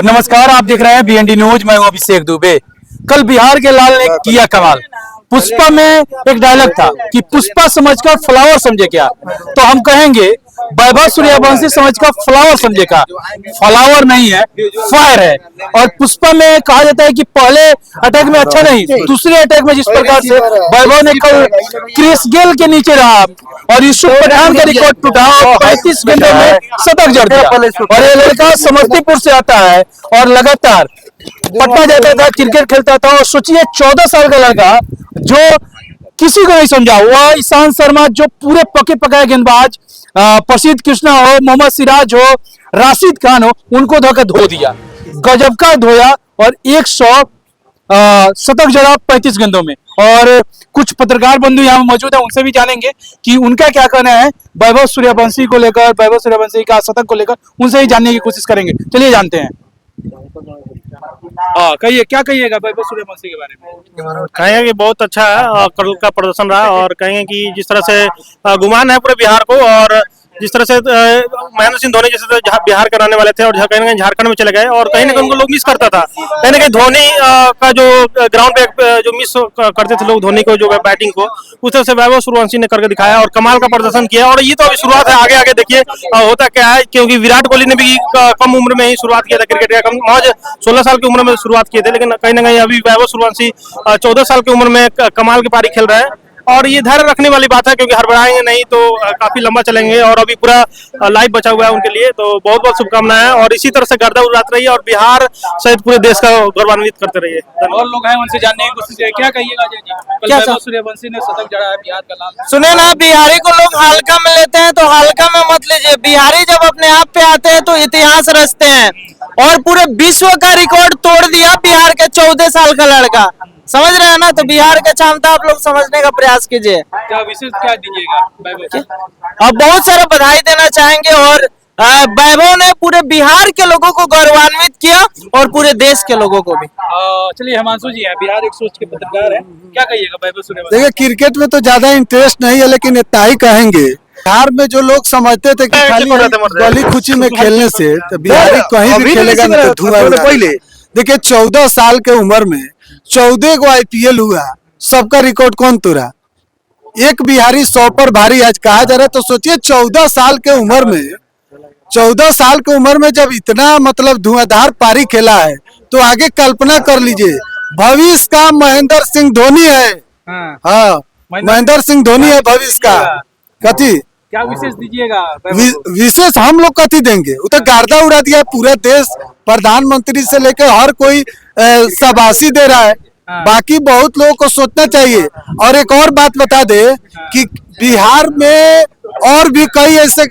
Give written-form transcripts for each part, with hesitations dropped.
नमस्कार, आप देख रहे हैं BND न्यूज। मैं हूं अभिषेक दुबे। कल बिहार के लाल ने किया कमाल। पुष्पा में एक डायलॉग था कि पुष्पा समझकर फ्लावर समझे क्या, तो हम कहेंगे वैभव सूर्यवंशी समझकर फ्लावर समझे क्या। फ्लावर नहीं है, फायर है। और पुष्पा में कहा जाता है कि पहले अटैक में अच्छा नहीं, दूसरे अटैक में जिस प्रकार से वैभव ने कल क्रिस गेल के नीचे रहा और यूसुफ पठान का रिकॉर्ड टूटा और 35 गेंदों में शतक जड़ दिया। और ये लड़का समस्तीपुर से आता है और लगातार पटना जाता था, क्रिकेट खेलता था। और सोचिए 14 साल का लड़का जो किसी को नहीं समझा, वह ईशांत शर्मा जो पूरे पके पकाए गेंदबाज, प्रसिद्ध कृष्णा हो, मोहम्मद सिराज हो, राशिद खान हो, उनको धोकर धो दिया। गजब का धोया और 100 शतक जड़ा 35 गेंदों में। और कुछ पत्रकार बंधु यहाँ मौजूद है, उनसे भी जानेंगे कि उनका क्या कहना है वैभव सूर्यवंशी को लेकर, वैभव सूर्यवंशी का शतक को लेकर। उनसे ही जानने की कोशिश करेंगे। चलिए जानते हैं। कहिए, क्या कहिएगा वैभव सूर्यवंशी के बारे में? कहेंगे कि बहुत अच्छा है कल का प्रदर्शन रहा, और कहेंगे कि जिस तरह से गुमान है पूरे बिहार को, और जिस तरह से महेंद्र सिंह धोनी जैसे बिहार के रहने वाले थे और कहीं ना कहीं झारखंड में चले गए, और कहीं ना कहीं उनको लोग मिस करता था। कहीं ना कहीं धोनी का जो ग्राउंड पे जो मिस करते थे लोग धोनी को, जो बैटिंग को, उस तरह से वैभव सूर्यवंशी ने करके दिखाया और कमाल का प्रदर्शन किया। और ये तो अभी शुरुआत है, आगे आगे देखिए होता क्या है, क्योंकि विराट कोहली ने भी कम उम्र में ही शुरुआत किया था क्रिकेट का, महज 16 साल की उम्र में शुरुआत किए थे। लेकिन कहीं ना कहीं अभी वैभव सूर्यवंशी 14 साल की उम्र में कमाल की पारी खेल रहे हैं। और ये धैर्य रखने वाली बात है, क्योंकि हड़बड़ाएंगे नहीं तो काफी लंबा चलेंगे, और अभी पूरा लाइफ बचा हुआ है उनके लिए। तो बहुत बहुत शुभकामनाएं, और इसी तरह से गर्दा उड़ाते रहिए और बिहार सहित पूरे देश का गौरवान्वित करते रहिए। और लोग हैं, उनसे जानने की कोशिश करें। क्या कहिएगा जी? कल वैभव सूर्यवंशी ने शतक जड़ा है बिहार का लाल। सुने ना, बिहारी को लोग हल्का में लेते हैं, तो हल्का में मत लीजिए। बिहारी जब अपने आप पे आते हैं तो इतिहास रचते हैं, और पूरे विश्व का रिकॉर्ड तोड़ दिया बिहार के 14 साल का लड़का। समझ रहे हैं ना? तो बिहार का क्षमता आप लोग समझने का प्रयास कीजिए। क्या विशेष क्या दीजिएगा वैभव? अब बहुत सारा बधाई देना चाहेंगे, और वैभव ने पूरे बिहार के लोगों को गौरवान्वित किया और पूरे देश के लोगों को भी। चलिए, हिमांशु जी हैं, बिहार एक सोच के पत्रकार हैं। क्या कहिएगा वैभव सूर्यवंशी? देखिए, क्रिकेट में तो ज्यादा इंटरेस्ट नहीं है, लेकिन इतना ही कहेंगे, बिहार में जो लोग समझते थे कि खाली गली खुची में खेलने से तो बिहारी कहीं भी खेलेगा ना तो धुआं उड़ाएगा। देखिए, 14 साल के उम्र में 14 को IPL हुआ, सबका रिकॉर्ड कौन तोड़ा? एक बिहारी 100 पर भारी आज कहा जा रहा है। तो सोचिए 14 साल के उम्र में, 14 साल की उम्र में जब इतना मतलब धुआंधार पारी खेला है, तो आगे कल्पना कर लीजिए, भविष्य का महेंद्र सिंह धोनी है। हाँ, महेंद्र सिंह धोनी है भविष्य का। कथी क्या विशेष दीजिएगा? विशेष हम लोग कथी देंगे? वो तो गर्दा उड़ा दिया पूरा देश, प्रधानमंत्री से लेकर हर कोई शाबाशी दे रहा है। बाकी बहुत लोगों को सोचना चाहिए। और एक और बात बता दे कि बिहार में और भी कई ऐसे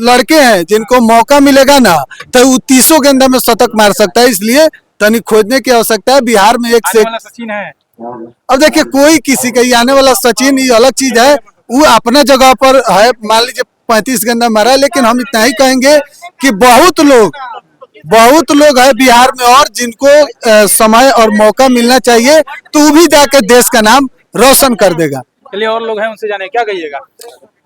लड़के हैं जिनको मौका मिलेगा ना तो वो 30 गेंदों में शतक मार सकता है। इसलिए तनी खोजने की आवश्यकता है। बिहार में एक से सचिन है। अब देखिए, कोई किसी का आने वाला सचिन ये अलग चीज है, वो अपना जगह पर है। मान लीजिए 35 गेंदा मारा है, लेकिन हम इतना ही कहेंगे कि बहुत लोग है बिहार में और जिनको समय और मौका मिलना चाहिए, तो वो भी जाकर देश का नाम रोशन कर देगा। चलिए, और लोग हैं, उनसे जाने। क्या कहिएगा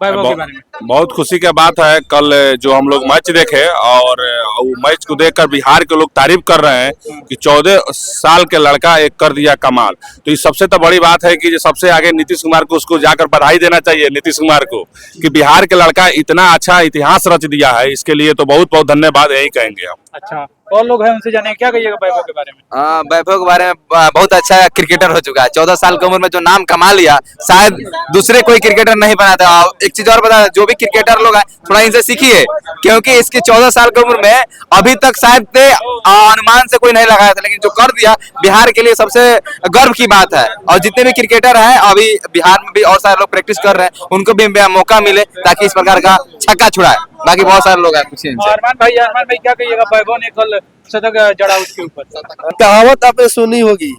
वैभव के बारे में? बहुत खुशी की बात है, कल जो हम लोग मैच देखे और वो मैच को देखकर बिहार के लोग तारीफ कर रहे हैं कि 14 साल के लड़का एक कर दिया कमाल। तो ये सबसे तो बड़ी बात है कि जो सबसे आगे नीतीश कुमार को, उसको जाकर बधाई देना चाहिए नीतीश कुमार को कि बिहार के लड़का इतना अच्छा इतिहास रच दिया है। इसके लिए तो बहुत बहुत धन्यवाद यही कहेंगे हम। अच्छा, और लोग हैं, उनसे जाने। क्या कहिएगा वैभव के बारे में? वैभव के बारे में बहुत अच्छा क्रिकेटर हो चुका है। 14 साल की उम्र में जो नाम कमा लिया, शायद दूसरे कोई क्रिकेटर नहीं बनाता। एक चीज और बता, जो भी क्रिकेटर लोग हैं थोड़ा इनसे सीखिए, क्योंकि इसके 14 साल की उम्र में अभी तक शायद अनुमान से कोई नहीं लगाया था, लेकिन जो कर दिया बिहार के लिए सबसे गर्व की बात है। और जितने भी क्रिकेटर हैं अभी बिहार में भी और सारे लोग प्रैक्टिस कर रहे हैं, उनको भी मौका मिले ताकि इस प्रकार का छक्का छुड़ाए। बाकी बहुत सारे लोग हैं। अरमान भाई क्या कहिएगा? वैभव ने कल शतक जड़ा उसके ऊपर। कहावत आपने सुनी होगी,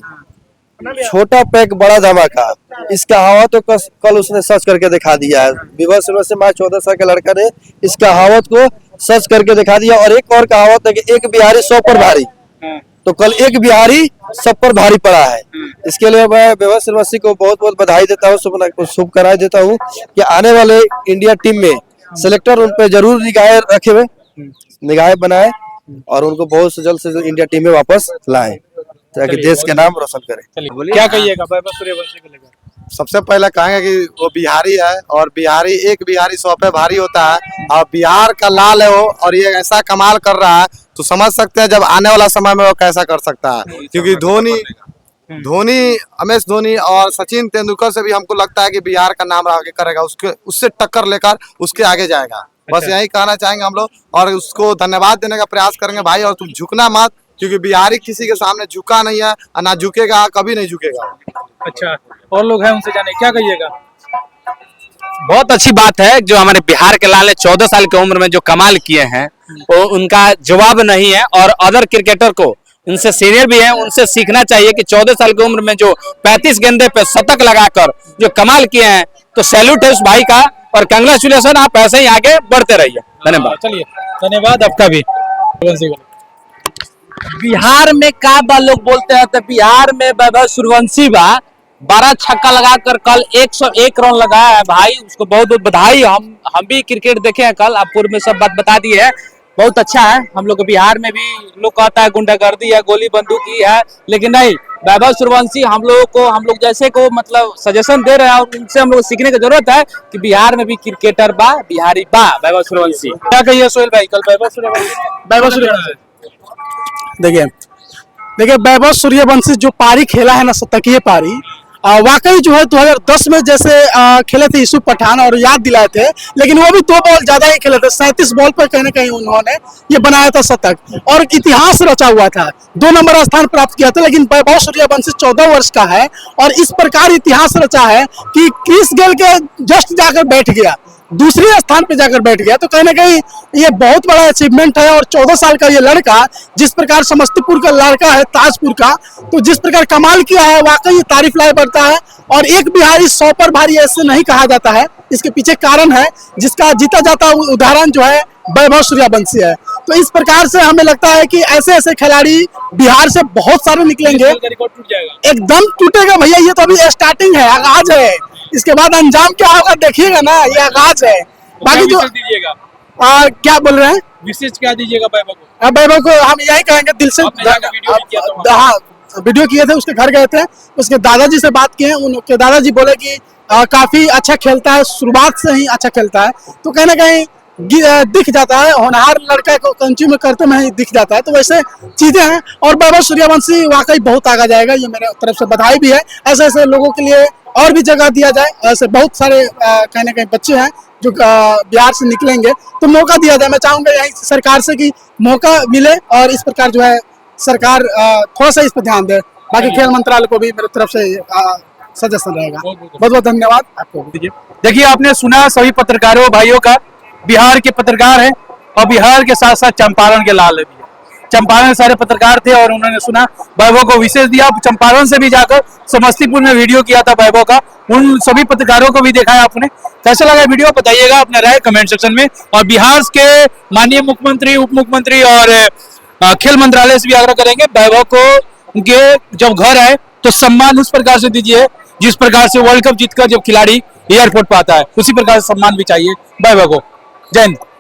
छोटा पैक बड़ा धमाका। इस कहावत को कल उसने सच करके दिखा दिया है। वैभव सूर्यवंशी 14 साल के लड़का ने इस कहावत को सच करके दिखा दिया। और एक और कहावत है कि एक बिहारी 100 पर भारी, तो कल एक बिहारी सब पर भारी पड़ा है। इसके लिए मैं वैभव सूर्यवंशी को बहुत बहुत बधाई देता हूँ, शुभकामनाएं देता हूँ कि आने वाले इंडिया टीम में सिलेक्टर उन पे जरूर निगाहें रखे हुए, निगाहें बनाए और उनको बहुत से जल्द इंडिया टीम में वापस लाएं ताकि देश के नाम रोशन करें। चलिए क्या कहिएगा वैभव सूर्यवंशी को लेकर? सबसे पहले कहेंगे कि वो बिहारी है और बिहारी एक बिहारी 100 पे भारी होता है और बिहार का लाल है वो, और ये ऐसा कमाल कर रहा है तो समझ सकते हैं जब आने वाला समय में वो कैसा कर सकता है। क्योंकि धोनी एमएस धोनी और सचिन तेंदुलकर से भी हमको लगता है कि बिहार का नाम आगे करेगा, उससे टक्कर लेकर उसके आगे जाएगा। बस यही कहना चाहेंगे हम लोग और उसको धन्यवाद देने का प्रयास करेंगे भाई, और तुम झुकना मत, क्योंकि बिहारी किसी के सामने झुका नहीं है और ना झुकेगा, कभी नहीं झुकेगा। अच्छा, और लोग हैं उनसे जाने, क्या कहिएगा? बहुत अच्छी बात है जो हमारे बिहार के लाल ने 14 साल की उम्र में जो कमाल किए हैं वो उनका जवाब नहीं है। और अदर क्रिकेटर को इनसे सीनियर भी हैं, उनसे सीखना चाहिए कि 14 साल की उम्र में जो 35 गेंदे पे शतक लगाकर जो कमाल किए हैं, तो सैल्यूट है उस भाई का और कंग्रेचुलेशन, आप ऐसे ही आगे बढ़ते रहिए। धन्यवाद। चलिए धन्यवाद आपका भी। बिहार में का बा लोग बोलते हैं तो बिहार में वैभव सूर्यवंशी बा 12 छक्का लगाकर कल 101 रन लगाया है भाई, उसको बहुत बहुत बधाई। हम भी क्रिकेट देखे हैं कल, आप पूर्व में सब बात बता दी है, बहुत अच्छा है। हम लोग बिहार में भी लोग कहता है गुंडागर्दी है, गोली बंदूकी है, लेकिन नहीं, वैभव सूर्यवंशी हम लोग जैसे को मतलब सजेशन दे रहे हैं और उनसे हम लोग सीखने की जरूरत है कि बिहार में भी क्रिकेटर बा, बिहारी बा वैभव सूर्यवंशी। क्या कहिए सोहेल भाई, कल वैभव सूर्यवंशी देखिए वैभव सूर्यवंशी जो पारी खेला है ना, शतकीय पारी, वाकई जो है 2010 में जैसे खेले थे यूसुफ पठान और याद दिलाए थे, लेकिन वो भी 2 बॉल ज्यादा ही खेले थे, 37 बॉल पर कहीं ना कहीं उन्होंने ये बनाया था शतक और इतिहास रचा हुआ था, 2 नंबर स्थान प्राप्त किया था। लेकिन वैभव सूर्यवंशी 14 वर्ष का है और इस प्रकार इतिहास रचा है कि क्रिस गेल के जस्ट जाकर बैठ गया, दूसरे स्थान पे जाकर बैठ गया, तो कहीं ना कहीं ये बहुत बड़ा अचीवमेंट है। और 14 साल का ये लड़का जिस प्रकार समस्तीपुर का लड़का है, ताजपुर का, तो जिस प्रकार कमाल किया है वाकई ये तारीफ लायक बढ़ता है। और एक बिहारी 100 पर भारी ऐसे नहीं कहा जाता है, इसके पीछे कारण है जिसका जीता जाता उदाहरण जो है वैभव सूर्यवंशी है। तो इस प्रकार से हमें लगता है कि ऐसे ऐसे खिलाड़ी बिहार से बहुत सारे निकलेंगे, एकदम टूटेगा भैया, ये तो अभी स्टार्टिंग है, आगाज है, इसके बाद अंजाम क्या होगा देखिएगा ना, ये आगाज है। बाकी जो दीजिएगा, क्या बोल रहे हैं, विशेष क्या दीजिएगा वैभव को? वैभव को हम यही कहेंगे दिल से, हाँ वीडियो किए थे, उसके घर गए थे, उसके दादाजी से बात किए, उनके दादाजी बोले कि काफी अच्छा खेलता है, शुरुआत से ही अच्छा खेलता है, तो कहीं ना कहीं दिख जाता है, होनहार लड़का को कंटिन्यू करते में ही दिख जाता है, तो वैसे चीजें हैं। और वैभव सूर्यवंशी वाकई बहुत आगे जाएगा, ये मेरे तरफ से बधाई भी है। ऐसे ऐसे लोगों के लिए और भी जगह दिया जाए, ऐसे बहुत सारे कहीं ना कहीं बच्चे हैं जो बिहार से निकलेंगे, तो मौका दिया जाए। मैं चाहूंगा यही सरकार से कि मौका मिले और इस प्रकार जो है सरकार थोड़ा सा इस पर ध्यान दे। बाकी खेल मंत्रालय को भी मेरी तरफ से सजेशन रहेगा। बहुत बहुत धन्यवाद आपको। देखिए आपने सुना सभी पत्रकारों भाइयों का, बिहार के पत्रकार हैं और बिहार के साथ साथ चंपारण के लाल भी है। चंपारण सारे पत्रकार थे और उन्होंने सुना, वैभव को विशेष दिया। चंपारण से भी जाकर समस्तीपुर में वीडियो किया था वैभव का, उन सभी पत्रकारों को भी देखा है आपने। कैसा लगा वीडियो बताइएगा अपना राय कमेंट सेक्शन में। और बिहार के माननीय मुख्यमंत्री, उप मुख्यमंत्री और खेल मंत्रालय से भी आग्रह करेंगे वैभव को उनके जब घर आए तो सम्मान उस प्रकार से दीजिए जिस प्रकार से वर्ल्ड कप जीतकर जब खिलाड़ी एयरपोर्ट पर आता है, उसी प्रकार से सम्मान भी चाहिए वैभव को। जय हिंद।